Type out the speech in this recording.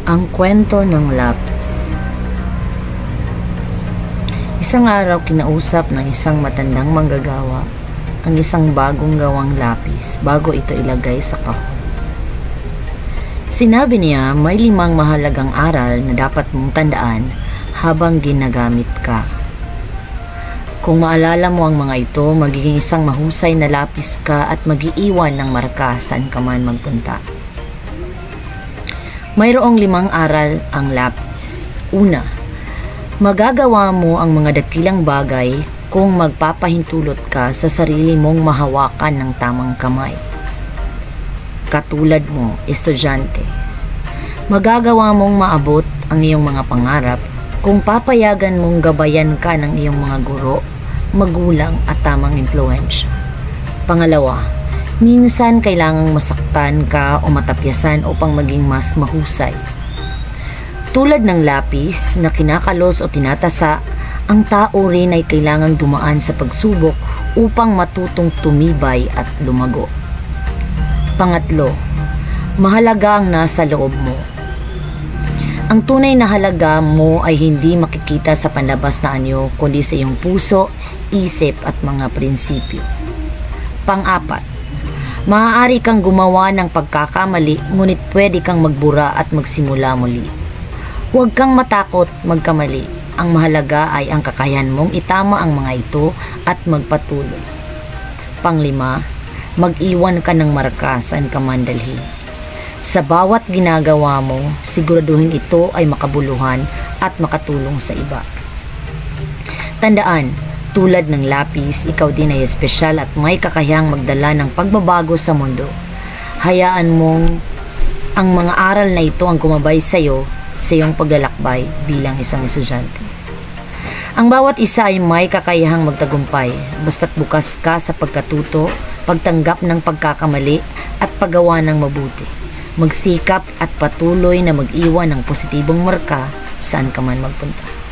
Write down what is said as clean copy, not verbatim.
Ang kwento ng lapis. Isang araw kinausap ng isang matandang manggagawa ang isang bagong gawang lapis bago ito ilagay sa kahon. Sinabi niya may 5 mahalagang aral na dapat mong tandaan habang ginagamit ka. Kung maalala mo ang mga ito, magiging isang mahusay na lapis ka at mag-iiwan ng marka saan ka man magpunta. Mayroong 5 aral ang lapis. Una, magagawa mo ang mga dakilang bagay kung magpapahintulot ka sa sarili mong mahawakan ng tamang kamay. Katulad mo, estudyante. Magagawa mong maabot ang iyong mga pangarap kung papayagan mong gabayan ka ng iyong mga guro, magulang at tamang impluwensya. Pangalawa, minsan kailangang masaktan ka o matapyasan upang maging mas mahusay. Tulad ng lapis na kinakalos o tinatasa, ang tao rin ay kailangang dumaan sa pagsubok upang matutong tumibay at lumago. Pangatlo, mahalaga ang nasa loob mo. Ang tunay na halaga mo ay hindi makikita sa panlabas na anyo kundi sa iyong puso, isip at mga prinsipyo. Pang-apat, maaari kang gumawa ng pagkakamali ngunit pwede kang magbura at magsimula muli. Huwag kang matakot magkamali. Ang mahalaga ay ang kakayahan mong itama ang mga ito at magpatuloy. Pang-5, mag-iwan ka ng marka saan ka man dalhin. Sa bawat ginagawa mo, siguraduhin ito ay makabuluhan at makatulong sa iba. Tandaan, tulad ng lapis, ikaw din ay espesyal at may kakayahang magdala ng pagbabago sa mundo. Hayaan mong ang mga aral na ito ang gumabay sa iyo sa iyong paglalakbay bilang isang estudyante. Ang bawat isa ay may kakayahang magtagumpay basta't bukas ka sa pagkatuto, pagtanggap ng pagkakamali at paggawa ng mabuti. Magsikap at patuloy na mag-iwan ng positibong marka saan ka man magpunta.